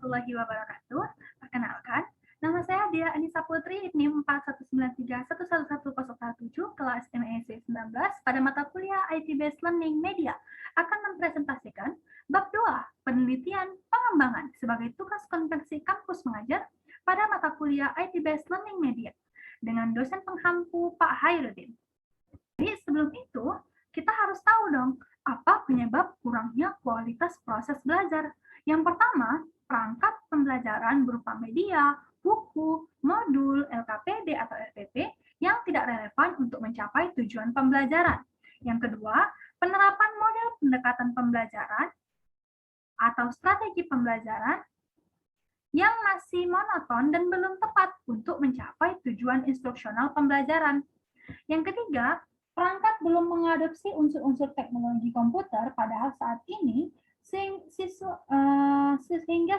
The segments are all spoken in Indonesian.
warahmatullahi wabarakatuh. Perkenalkan, nama saya Dia Anissa Putri, NIM 4193111017, kelas MEC 19, pada mata kuliah IT-Based Learning Media, akan mempresentasikan bab 2, penelitian pengembangan sebagai tugas konvensi kampus mengajar pada mata kuliah IT-Based Learning Media, dengan dosen penghampu Pak Hairudin. Jadi sebelum itu, kita harus tahu dong, apa penyebab kurangnya kualitas proses belajar. Yang pertama, perangkat pembelajaran berupa media, buku, modul, LKPD atau LPP yang tidak relevan untuk mencapai tujuan pembelajaran. Yang kedua, penerapan model pendekatan pembelajaran atau strategi pembelajaran yang masih monoton dan belum tepat untuk mencapai tujuan instruksional pembelajaran. Yang ketiga, perangkat belum mengadopsi unsur-unsur teknologi komputer, padahal saat ini sehingga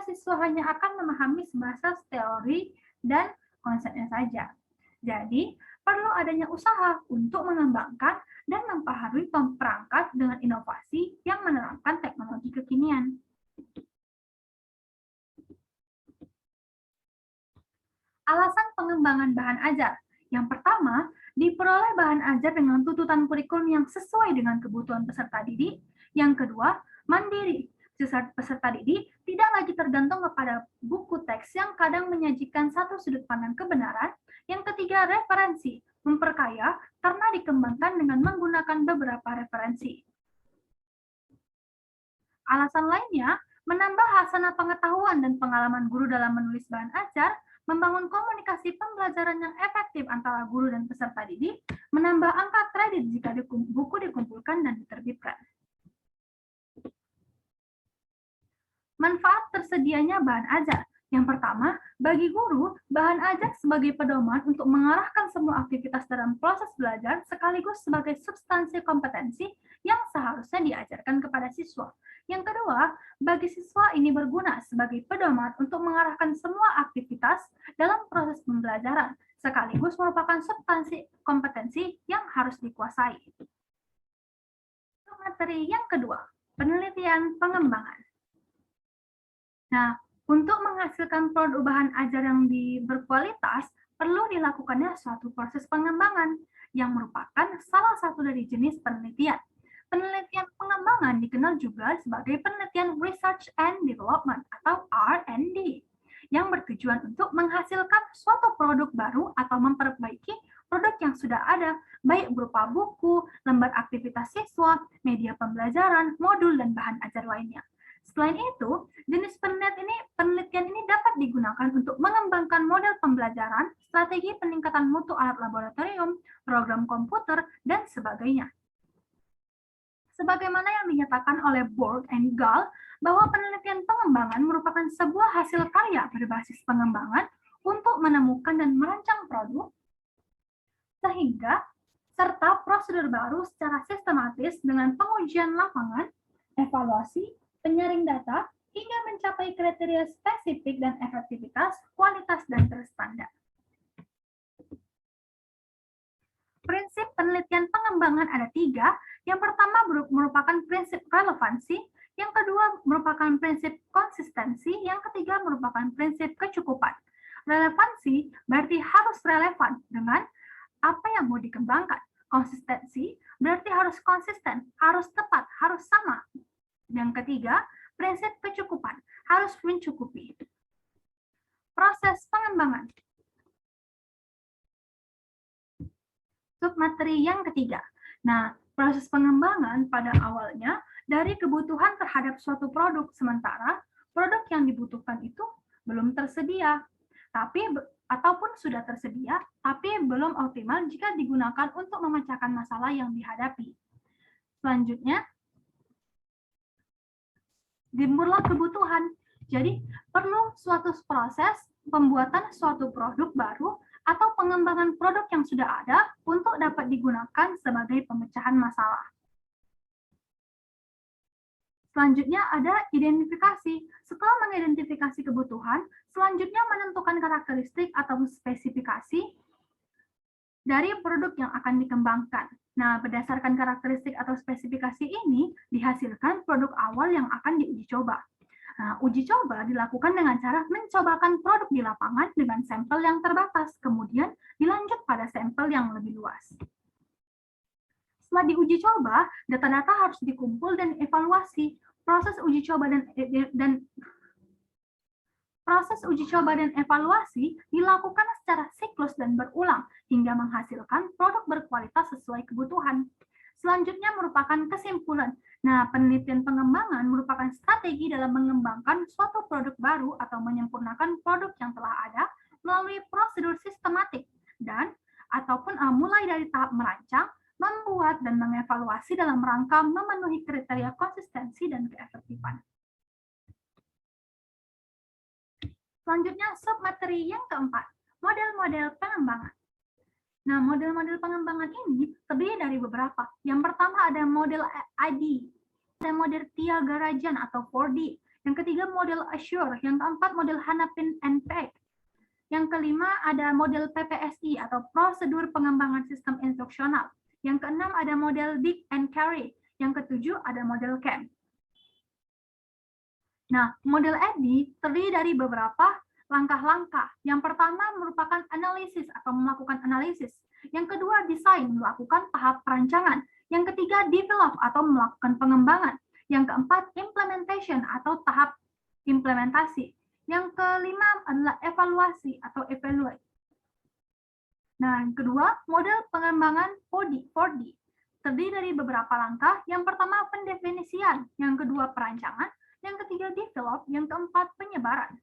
siswa hanya akan memahami sebatas teori dan konsepnya saja. Jadi, perlu adanya usaha untuk mengembangkan dan memperbaharui perangkat dengan inovasi yang menerapkan teknologi kekinian. Alasan pengembangan bahan ajar. Yang pertama, diperoleh bahan ajar dengan tuntutan kurikulum yang sesuai dengan kebutuhan peserta didik. Yang kedua, mandiri. Peserta didik tidak lagi tergantung kepada buku teks yang kadang menyajikan satu sudut pandang kebenaran. Yang ketiga, referensi. Memperkaya karena dikembangkan dengan menggunakan beberapa referensi. Alasan lainnya, menambah hasanah pengetahuan dan pengalaman guru dalam menulis bahan ajar, membangun komunikasi pembelajaran yang efektif antara guru dan peserta didik, menambah angka kredit jika buku dikumpulkan dan diterbitkan. Manfaat tersedianya bahan ajar. Yang pertama, bagi guru, bahan ajar sebagai pedoman untuk mengarahkan semua aktivitas dalam proses belajar sekaligus sebagai substansi kompetensi yang seharusnya diajarkan kepada siswa. Yang kedua, bagi siswa ini berguna sebagai pedoman untuk mengarahkan semua aktivitas dalam proses pembelajaran, sekaligus merupakan substansi kompetensi yang harus dikuasai. Materi yang kedua, penelitian pengembangan. Nah, untuk menghasilkan produk bahan ajar yang berkualitas, perlu dilakukannya suatu proses pengembangan yang merupakan salah satu dari jenis penelitian. Penelitian pengembangan dikenal juga sebagai penelitian Research and Development atau R&D, yang bertujuan untuk menghasilkan suatu produk baru atau memperbaiki produk yang sudah ada, baik berupa buku, lembar aktivitas siswa, media pembelajaran, modul, dan bahan ajar lainnya. Selain itu, jenis penelitian ini dapat digunakan untuk mengembangkan model pembelajaran, strategi peningkatan mutu alat laboratorium, program komputer, dan sebagainya. Sebagaimana yang dinyatakan oleh Borg and Gall, bahwa penelitian pengembangan merupakan sebuah hasil karya berbasis pengembangan untuk menemukan dan merancang produk, serta prosedur baru secara sistematis dengan pengujian lapangan, evaluasi, penyaring data, hingga mencapai kriteria spesifik dan efektivitas, kualitas, dan terstandar. Prinsip penelitian pengembangan ada 3. Yang pertama merupakan prinsip relevansi, yang kedua merupakan prinsip konsistensi, yang ketiga merupakan prinsip kecukupan. Relevansi berarti harus relevan dengan apa yang mau dikembangkan. Konsistensi berarti harus konsisten, harus tepat, harus sama. Yang ketiga, prinsip kecukupan, harus mencukupi. Proses pengembangan. Submateri yang ketiga. Nah, proses pengembangan pada awalnya dari kebutuhan terhadap suatu produk, sementara produk yang dibutuhkan itu belum tersedia, ataupun sudah tersedia, tapi belum optimal jika digunakan untuk memecahkan masalah yang dihadapi. Selanjutnya, timbullah kebutuhan. Jadi, perlu suatu proses pembuatan suatu produk baru atau pengembangan produk yang sudah ada untuk dapat digunakan sebagai pemecahan masalah. Selanjutnya ada identifikasi. Setelah mengidentifikasi kebutuhan, selanjutnya menentukan karakteristik atau spesifikasi dari produk yang akan dikembangkan. Nah, berdasarkan karakteristik atau spesifikasi ini, dihasilkan produk awal yang akan diuji coba. Nah, uji coba dilakukan dengan cara mencobakan produk di lapangan dengan sampel yang terbatas, kemudian dilanjut pada sampel yang lebih luas. Setelah diuji coba, data-data harus dikumpul dan evaluasi. Proses uji coba dan evaluasi dilakukan secara siklus dan berulang hingga menghasilkan produk berkualitas sesuai kebutuhan. Selanjutnya merupakan kesimpulan. Nah, penelitian pengembangan merupakan strategi dalam mengembangkan suatu produk baru atau menyempurnakan produk yang telah ada melalui prosedur sistematik dan ataupun mulai dari tahap merancang, membuat, dan mengevaluasi dalam rangka memenuhi kriteria konsistensi dan keefektifan. Selanjutnya, submateri yang keempat, model-model pengembangan. Nah, model-model pengembangan ini terdiri dari beberapa. Yang pertama ada model ID, ada model Thiagarajan atau 4D. Yang ketiga model Assure, yang keempat model Hannafin and Peck. Yang kelima ada model PPSI atau prosedur pengembangan sistem instruksional. Yang keenam ada model Dick and Carey. Yang ketujuh ada model CAM. Nah, model ID terdiri dari beberapa langkah-langkah. Yang pertama merupakan analisis atau melakukan analisis. Yang kedua desain, melakukan tahap perancangan. Yang ketiga develop atau melakukan pengembangan. Yang keempat implementation atau tahap implementasi. Yang kelima adalah evaluasi atau evaluate. Nah, yang kedua model pengembangan 4D. Terdiri dari beberapa langkah. Yang pertama pendefinisian, yang kedua perancangan, yang ketiga develop, yang keempat penyebaran.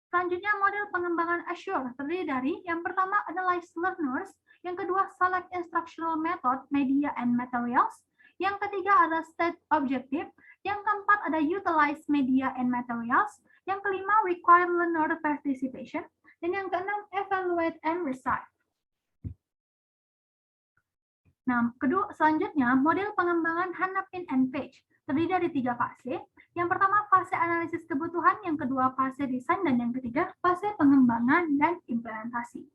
Selanjutnya model pengembangan Assure terdiri dari yang pertama analyze learners, yang kedua select instructional method, media and materials, yang ketiga ada state objective, yang keempat ada utilize media and materials, yang kelima require learner participation, dan yang keenam evaluate and recite. Nah, selanjutnya model pengembangan Hannafin and Peck terdiri dari 3 fase. Yang pertama fase analisis kebutuhan, yang kedua fase desain, dan yang ketiga fase pengembangan dan implementasi.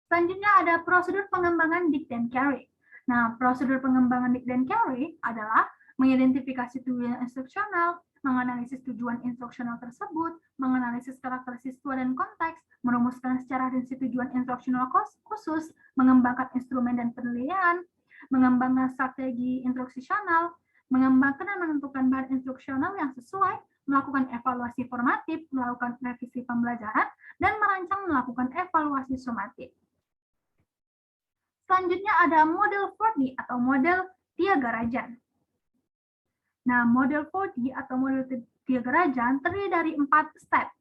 Selanjutnya ada prosedur pengembangan Dick and Carey. Nah, prosedur pengembangan Dick and Carey adalah mengidentifikasi tujuan instruksional, menganalisis tujuan instruksional tersebut, menganalisis karakter siswa dan konteks, merumuskan secara rinci tujuan instruksional khusus, mengembangkan instrumen dan penilaian, mengembangkan strategi instruksional, mengembangkan dan menentukan bahan instruksional yang sesuai, melakukan evaluasi formatif, melakukan revisi pembelajaran, dan merancang melakukan evaluasi sumatif. Selanjutnya ada model 4D atau model Thiagarajan. Nah, model 4D atau model Thiagarajan terdiri dari 4 step.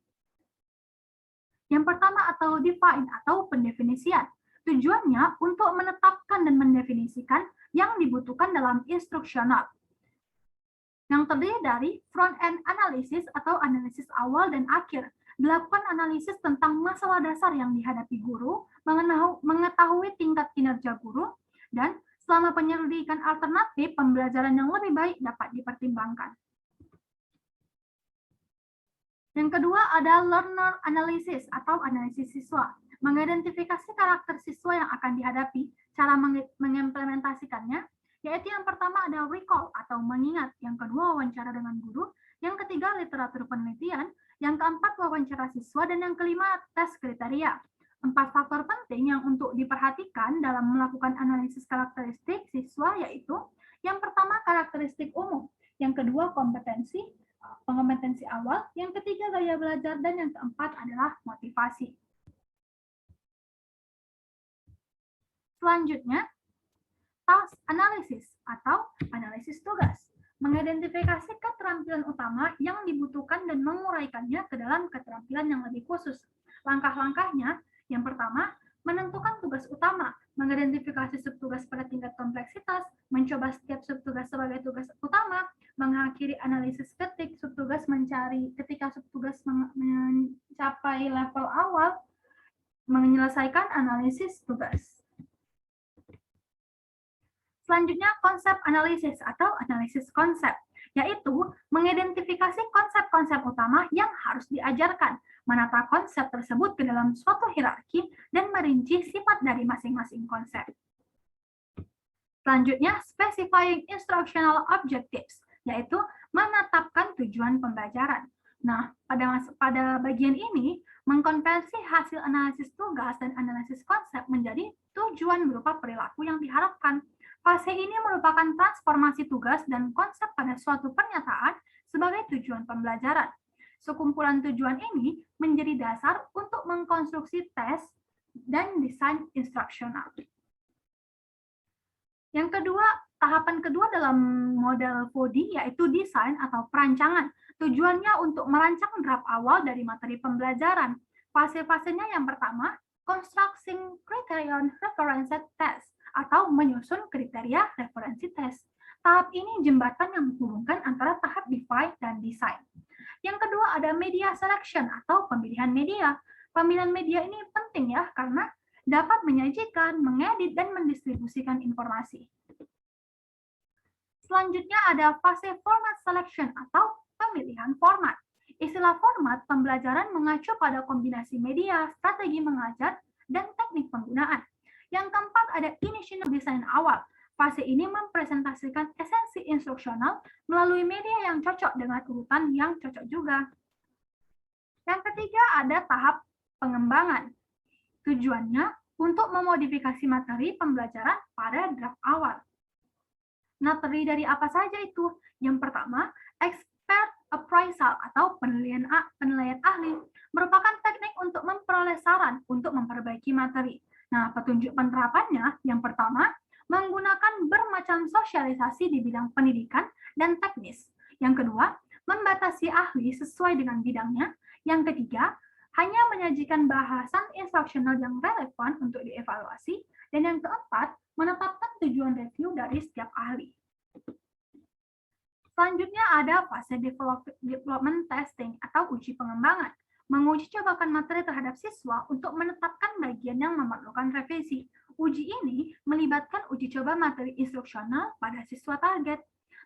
Yang pertama atau define atau pendefinisian. Tujuannya untuk menetapkan dan mendefinisikan yang dibutuhkan dalam instruksional. Yang terdiri dari front-end analysis atau analisis awal dan akhir. Dilakukan analisis tentang masalah dasar yang dihadapi guru, mengetahui tingkat kinerja guru, dan selama penyelidikan alternatif, pembelajaran yang lebih baik dapat dipertimbangkan. Yang kedua ada learner analysis atau analisis siswa. Mengidentifikasi karakter siswa yang akan dihadapi, cara mengimplementasikannya, yaitu yang pertama ada recall atau mengingat, yang kedua wawancara dengan guru, yang ketiga literatur penelitian, yang keempat wawancara siswa, dan yang kelima tes kriteria. 4 faktor penting yang untuk diperhatikan dalam melakukan analisis karakteristik siswa yaitu yang pertama karakteristik umum, yang kedua kompetensi awal, yang ketiga gaya belajar, dan yang keempat adalah motivasi. Selanjutnya, task analysis atau analisis tugas. Mengidentifikasi keterampilan utama yang dibutuhkan dan menguraikannya ke dalam keterampilan yang lebih khusus. Langkah-langkahnya, yang pertama, menentukan tugas utama, mengidentifikasi subtugas pada tingkat kompleksitas, mencoba setiap subtugas sebagai tugas utama, mengakhiri analisis ketika subtugas mencapai level awal, menyelesaikan analisis tugas. Selanjutnya, konsep analisis atau analisis konsep, yaitu mengidentifikasi konsep-konsep utama yang harus diajarkan, menata konsep tersebut ke dalam suatu hierarki, dan merinci sifat dari masing-masing konsep. Selanjutnya, specifying instructional objectives, yaitu menetapkan tujuan pembelajaran. Nah, pada bagian ini, mengkonversi hasil analisis tugas dan analisis konsep menjadi tujuan berupa perilaku yang diharapkan. Fase ini merupakan transformasi tugas dan konsep pada suatu pernyataan sebagai tujuan pembelajaran. Sekumpulan tujuan ini menjadi dasar untuk mengkonstruksi tes dan desain instruksional. Yang kedua, tahapan kedua dalam model 4D yaitu desain atau perancangan. Tujuannya untuk merancang draft awal dari materi pembelajaran. Fase-fasenya yang pertama, constructing criterion reference test atau menyusun kriteria referensi tes. Tahap ini jembatan yang menghubungkan antara tahap define dan design. Yang kedua ada media selection atau pemilihan media. Pemilihan media ini penting ya karena dapat menyajikan, mengedit, dan mendistribusikan informasi. Selanjutnya ada fase format selection atau pemilihan format. Istilah format pembelajaran mengacu pada kombinasi media, strategi mengajar, dan teknik penggunaan. Yang keempat ada initial design awal. Fase ini mempresentasikan esensi instruksional melalui media yang cocok dengan urutan yang cocok juga. Yang ketiga ada tahap pengembangan. Tujuannya untuk memodifikasi materi pembelajaran pada draft awal. Nah, terdiri dari apa saja itu? Yang pertama, expert appraisal atau penilaian ahli merupakan teknik untuk memperoleh saran untuk memperbaiki materi. Nah, petunjuk penerapannya yang pertama, menggunakan bermacam sosialisasi di bidang pendidikan dan teknis. Yang kedua, membatasi ahli sesuai dengan bidangnya. Yang ketiga, hanya menyajikan bahasan instruksional yang relevan untuk dievaluasi. Dan yang keempat, menetapkan tujuan review dari setiap ahli. Selanjutnya ada fase development testing atau uji pengembangan. Menguji cobakan materi terhadap siswa untuk menetapkan bagian yang memerlukan revisi. Uji ini melibatkan uji coba materi instruksional pada siswa target.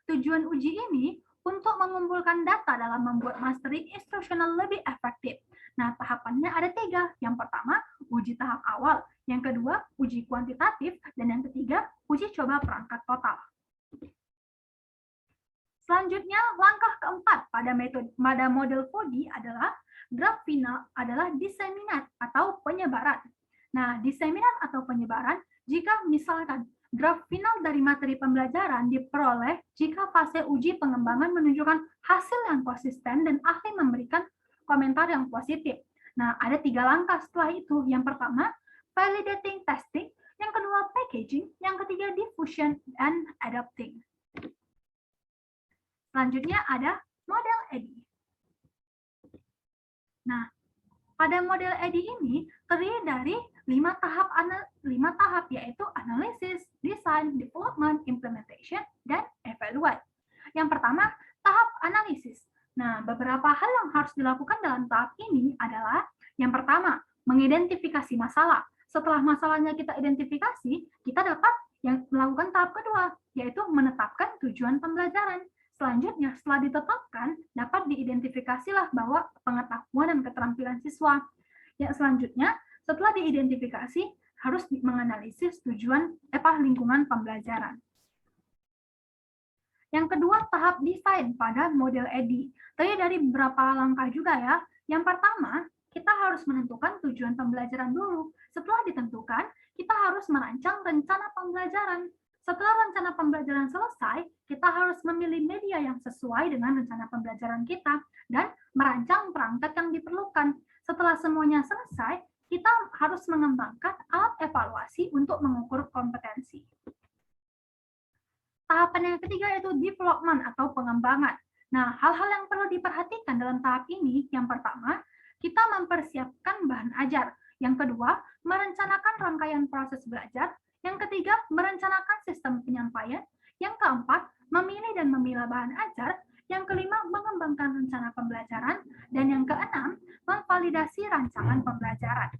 Tujuan uji ini untuk mengumpulkan data dalam membuat materi instruksional lebih efektif. Nah, tahapannya ada 3. Yang pertama, uji tahap awal. Yang kedua, uji kuantitatif. Dan yang ketiga, uji coba perangkat total. Selanjutnya, langkah keempat pada model 4D adalah draft final adalah disseminate atau penyebaran. Nah, disseminate atau penyebaran, jika misalkan draft final dari materi pembelajaran diperoleh jika fase uji pengembangan menunjukkan hasil yang konsisten dan ahli memberikan komentar yang positif. Nah, ada 3 langkah setelah itu. Yang pertama, validating testing. Yang kedua, packaging. Yang ketiga, diffusion and adapting. Selanjutnya ada model EDI. Nah, pada model EDI ini terdiri dari 5 tahap yaitu analisis, design, development, implementation, dan evaluate. Yang pertama, tahap analisis. Nah, beberapa hal yang harus dilakukan dalam tahap ini adalah yang pertama, mengidentifikasi masalah. Setelah masalahnya kita identifikasi, kita dapat melakukan tahap kedua, yaitu menetapkan tujuan pembelajaran. Selanjutnya, setelah ditetapkan, dapat diidentifikasilah bahwa pengetahuan dan keterampilan siswa. Yang selanjutnya, setelah diidentifikasi, harus menganalisis tujuan lingkungan pembelajaran. Yang kedua, tahap desain pada model EDI. Terdiri dari beberapa langkah juga ya. Yang pertama, kita harus menentukan tujuan pembelajaran dulu. Setelah ditentukan, kita harus merancang rencana pembelajaran. Setelah rencana pembelajaran selesai, kita harus memilih media yang sesuai dengan rencana pembelajaran kita dan merancang perangkat yang diperlukan. Setelah semuanya selesai, kita harus mengembangkan alat evaluasi untuk mengukur kompetensi. Tahapan yang ketiga yaitu development atau pengembangan. Nah, hal-hal yang perlu diperhatikan dalam tahap ini, yang pertama, kita mempersiapkan bahan ajar. Yang kedua, merencanakan rangkaian proses belajar. Yang ketiga, merencanakan sistem penyampaian. Yang keempat, memilih dan memilah bahan ajar. Yang kelima, mengembangkan rencana pembelajaran. Dan yang keenam, memvalidasi rancangan pembelajaran.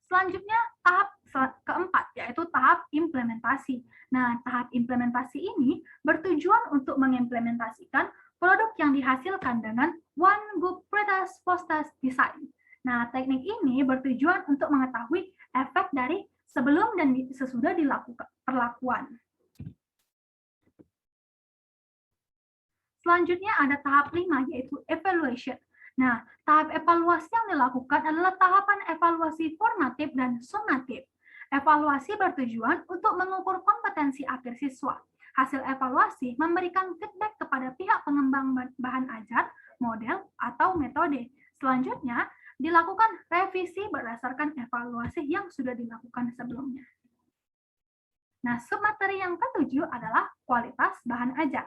Selanjutnya, tahap keempat, yaitu tahap implementasi. Nah, tahap implementasi ini bertujuan untuk mengimplementasikan produk yang dihasilkan dengan One Good Practice Process Design. Nah, teknik ini bertujuan untuk mengetahui efek dari sebelum dan sesudah dilakukan perlakuan. Selanjutnya ada tahap 5, yaitu evaluation. Nah, tahap evaluasi yang dilakukan adalah tahapan evaluasi formatif dan summatif. Evaluasi bertujuan untuk mengukur kompetensi akhir siswa. Hasil evaluasi memberikan feedback kepada pihak pengembang bahan ajar, model, atau metode. Selanjutnya, dilakukan revisi berdasarkan evaluasi yang sudah dilakukan sebelumnya. Nah, submateri yang ketujuh adalah kualitas bahan ajar.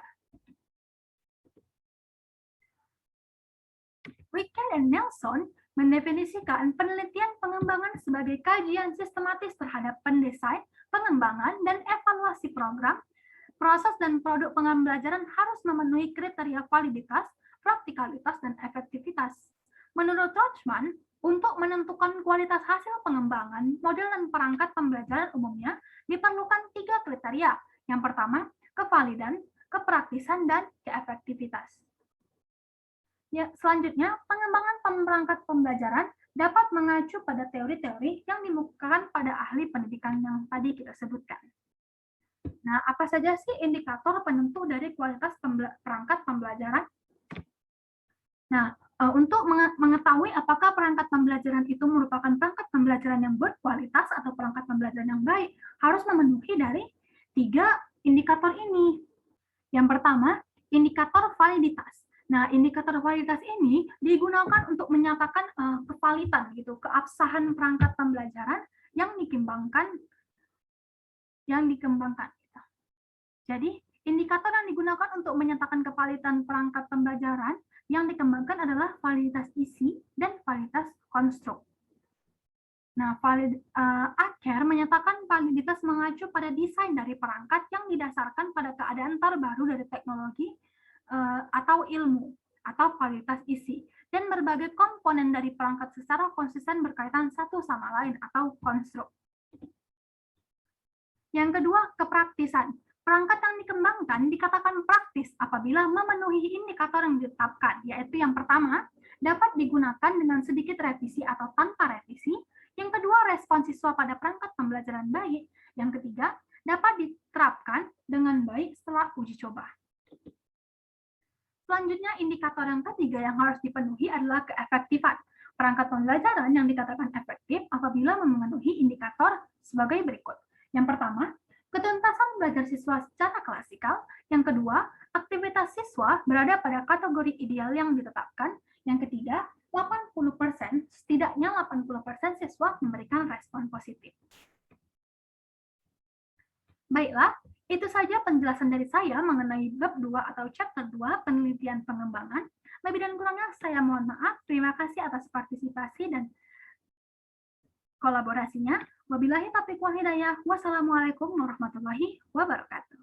Wicker dan Nelson mendefinisikan penelitian pengembangan sebagai kajian sistematis terhadap pendesain, pengembangan, dan evaluasi program. Proses dan produk pembelajaran harus memenuhi kriteria validitas, praktikalitas, dan efektivitas. Menurut Rochman, untuk menentukan kualitas hasil pengembangan, model dan perangkat pembelajaran umumnya diperlukan 3 kriteria. Yang pertama, kevalidan, kepraktisan, dan keefektivitas. Ya, selanjutnya, pengembangan perangkat pembelajaran dapat mengacu pada teori-teori yang dikemukakan pada ahli pendidikan yang tadi kita sebutkan. Nah, apa saja sih indikator penentu dari kualitas perangkat pembelajaran? Nah, untuk mengetahui apakah perangkat pembelajaran itu merupakan perangkat pembelajaran yang berkualitas atau perangkat pembelajaran yang baik, harus memenuhi dari 3 indikator ini. Yang pertama, indikator validitas. Nah, indikator validitas ini digunakan untuk menyatakan kevalidan gitu, keabsahan perangkat pembelajaran yang dikembangkan. Jadi, indikator yang digunakan untuk menyatakan kevalidan perangkat pembelajaran yang dikembangkan adalah validitas isi dan validitas konstruk. Nah, Acker menyatakan validitas mengacu pada desain dari perangkat yang didasarkan pada keadaan terbaru dari teknologi atau ilmu, atau validitas isi, dan berbagai komponen dari perangkat secara konsisten berkaitan satu sama lain, atau konstruk. Yang kedua, kepraktisan. Perangkat yang dikembangkan dikatakan praktis apabila memenuhi indikator yang ditetapkan, yaitu yang pertama, dapat digunakan dengan sedikit revisi atau tanpa revisi. Yang kedua, respon siswa pada perangkat pembelajaran baik. Yang ketiga, dapat diterapkan dengan baik setelah uji coba. Selanjutnya, indikator yang ketiga yang harus dipenuhi adalah keefektifan. Perangkat pembelajaran yang dikatakan efektif apabila memenuhi indikator sebagai berikut. Yang pertama, ketuntasan belajar siswa secara klasikal. Yang kedua, aktivitas siswa berada pada kategori ideal yang ditetapkan. Yang ketiga, 80%, setidaknya 80% siswa memberikan respon positif. Baiklah, itu saja penjelasan dari saya mengenai bab 2 atau chapter 2 penelitian pengembangan. Lebih dan kurangnya saya mohon maaf. Terima kasih atas partisipasi dan kolaborasinya. Wabillahi taufiq wal hidayah. Wassalamualaikum warahmatullahi wabarakatuh.